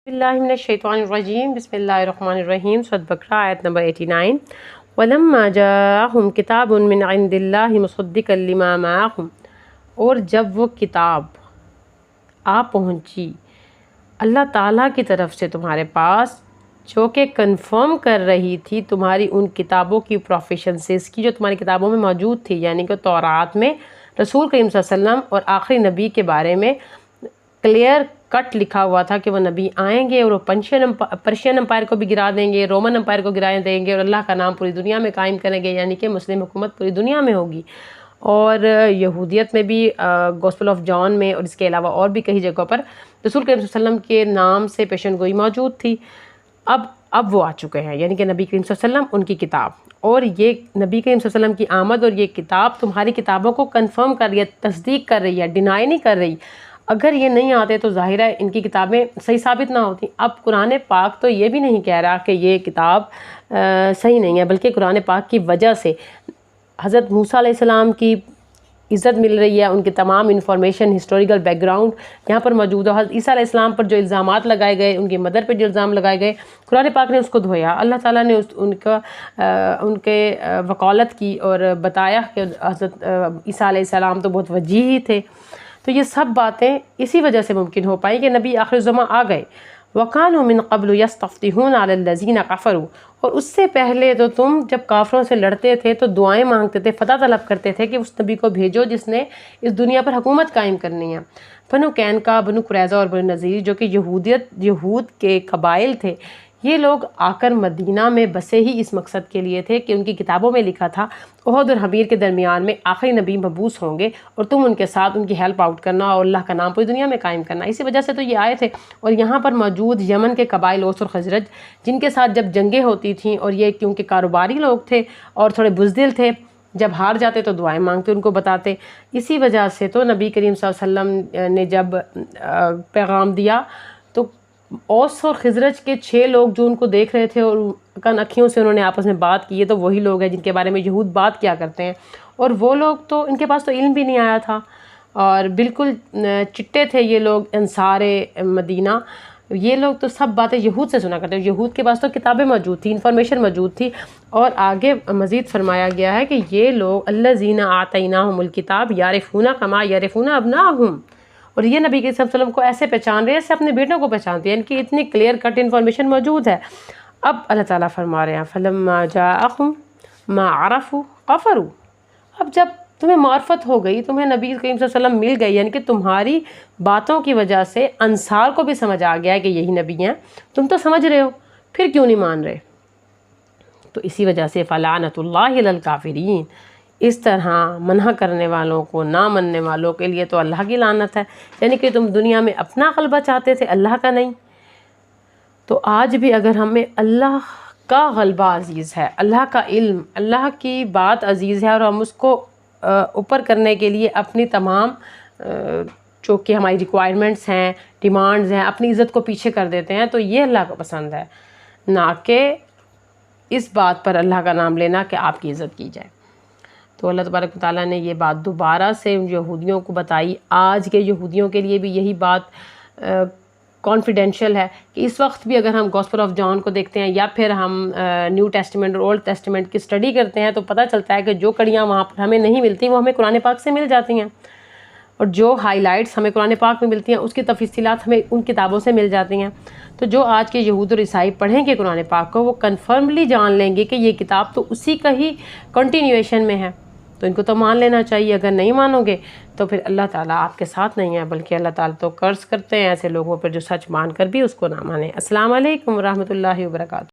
बिस्मिल्लाहि मिनश्शैतानिर्रजीम बिस्मिल्लाहिर्रहमानिर्रहीम सूरह बकरा आयत नंबर 89 वलम्मा जाअहुम किताबुन मिन इंदिल्लाहि मुसद्दिक़न लिमा मअहुम। और जब वो किताब आ पहुँची अल्लाह ताला की तरफ से तुम्हारे पास जो कि कन्फर्म कर रही थी तुम्हारी उन किताबों की प्रोफिशेंसीज़ की जो तुम्हारी किताबों में मौजूद थी, यानी कि तौरात में रसूल करीम सल्लल्लाहु अलैहि वसल्लम और आखिरी नबी के बारे में क्लियर कट लिखा हुआ था कि वो नबी आएंगे और वो पर्शियन एम्पायर को भी गिरा देंगे, रोमन एम्पायर को गिरा देंगे और अल्लाह का नाम पूरी दुनिया में कायम करेंगे, यानी कि मुस्लिम हुकूमत पूरी दुनिया में होगी। और यहूदियत में भी गॉस्पेल ऑफ जॉन में और इसके अलावा और भी कई जगहों पर रसूल करीम सल्लल्लाहु अलैहि वसल्लम के नाम से पेशन गोई मौजूद थी। अब वो आ चुके हैं, यानी कि नबी करीम सल्लल्लाहु अलैहि वसल्लम, उनकी किताब। और ये नबी करीम सल्लल्लाहु अलैहि वसल्लम की आमद और ये किताब तुम्हारी किताबों को कंफर्म कर रही है, तस्दीक कर रही है, डिनाई नहीं कर रही। अगर ये नहीं आते तो ज़ाहिर है इनकी किताबें सही साबित ना होती। अब कुरान पाक तो ये भी नहीं कह रहा कि ये किताब सही नहीं है, बल्कि कुरान पाक की वजह से हज़रत मूसा अलैहिस्सलाम की इज़्ज़त मिल रही है, उनकी तमाम इन्फॉर्मेशन, हिस्टोरिकल बैकग्राउंड यहाँ पर मौजूद है। हज़रत ईसा अलैहिस्सलाम पर जो इल्ज़ामात लगाए गए, उनकी मदर पर जो इल्ज़ाम लगाए गए, कुरान पाक ने उसको धोया। अल्लाह ताला ने उनके वकालत की और बताया कि हज़रत ईसा अलैहिस्सलाम तो बहुत वजीह ही थे। तो ये सब बातें इसी वजह से मुमकिन हो पाई कि नबी आखिर ज़मां आ गए। वकानु मिन क़ब्लु यस्तफ़्तिहून अलल लज़ीना कफ़रू। और उससे पहले तो तुम जब काफिरों से लड़ते थे तो दुआएं मांगते थे, फ़तह तलब करते थे कि उस नबी को भेजो जिसने इस दुनिया पर हुकूमत कायम करनी है। बनु कैनका, बनु कुरैज़ा और बनु नज़ीर जो कि यहूद के कबाइल थे, ये लोग आकर मदीना में बसे ही इस मकसद के लिए थे कि उनकी किताबों में लिखा था उहद और हमीर के दरमियान में आखिरी नबी मबूस होंगे और तुम उनके साथ उनकी हेल्प आउट करना और अल्लाह का नाम पूरी दुनिया में कायम करना। इसी वजह से तो ये आए थे। और यहाँ पर मौजूद यमन के कबाइल औस और खजरज, जिनके साथ जब जंगें होती थीं, और ये क्योंकि कारोबारी लोग थे और थोड़े बुज़दिल थे, जब हार जाते तो दुआएं मांगते, उनको बताते। इसी वजह से तो नबी करीम सल्लल्लाहु अलैहि वसल्लम ने जब पैगाम दिया तो औस और खजरज के 6 लोग जो उनको देख रहे थे और कन अखियों से उन्होंने आपस में बात की है, तो वही लोग हैं जिनके बारे में यहूद बात किया करते हैं। और वो लोग तो इनके पास तो इल्म भी नहीं आया था और बिल्कुल चिट्टे थे ये लोग, अंसारे मदीना। ये लोग तो सब बातें यहूद से सुना करते हैं। यहूद के पास तो किताबें मौजूद थी, इन्फॉर्मेशन मौजूद थी। और आगे मज़ीद फरमाया गया है कि ये लोग अल्लज़ीना आतैनाहुमुल किताब यारिफूना कमा यारिफूना अबनाहुम। और ये नबी के वसल्लम को ऐसे पहचान रहे हैं जैसे अपने बेटों को पहचानते हैं, इनकी इतनी क्लियर कट इन्फॉर्मेशन मौजूद है। अब अल्लाह ताला फरमा रहे हैं फलम्मा जाअहुम मा अरफू कफरू। अब जब तुम्हें मार्फत हो गई, तुम्हें नबी करीम सल्लल्लाहु अलैहि वसल्लम मिल गई, यानी कि तुम्हारी बातों की वजह से अंसार को भी समझ आ गया है कि यही नबी हैं, तुम तो समझ रहे हो, फिर क्यों नहीं मान रहे? तो इसी वजह से फ़लानतुल्लाहि अलल काफ़िरीन, इस तरह मना करने वालों को, ना मानने वालों के लिए तो अल्लाह की लानत है। यानी कि तुम दुनिया में अपना गलबा चाहते थे, अल्लाह का नहीं। तो आज भी अगर हमें अल्लाह का गलबा अज़ीज़ है, अल्लाह का इल्म, अल्लाह की बात अज़ीज़ है और हम उसको ऊपर करने के लिए अपनी तमाम जो कि हमारी रिक्वायरमेंट्स हैं, डिमांड्स हैं, अपनी इज़्ज़त को पीछे कर देते हैं, तो ये अल्लाह को पसंद है, ना कि इस बात पर अल्लाह का नाम लेना कि आपकी इज़्ज़त की जाए। तो अल्लाह तबारक व तआला ने ये बात दोबारा से उन यहूदियों को बताई। आज के यहूदियों के लिए भी यही बात कॉन्फिडेंशियल है कि इस वक्त भी अगर हम गॉस्पेल ऑफ जॉन को देखते हैं या फिर हम न्यू टेस्टामेंट और ओल्ड टेस्टामेंट की स्टडी करते हैं, तो पता चलता है कि जो कड़ियाँ वहाँ पर हमें नहीं मिलती वो हमें कुरान पाक से मिल जाती हैं, और जो हाईलाइट्स हमें कुरान पाक में मिलती हैं उसकी तफसीलात हमें उन किताबों से मिल जाती हैं। तो जो आज के यहूद और ईसाई पढ़ेंगे कुरान पाक को, वो कन्फर्मली जान लेंगे कि ये किताब तो उसी का ही कंटिन्यूएशन में है, तो इनको तो मान लेना चाहिए। अगर नहीं मानोगे तो फिर अल्लाह ताला आपके साथ नहीं है, बल्कि अल्लाह ताला तो कर्ज करते हैं ऐसे लोगों पर जो सच मान कर भी उसको ना माने। अस्सलाम वालेकुम रहमतुल्लाहि व बरकातहू।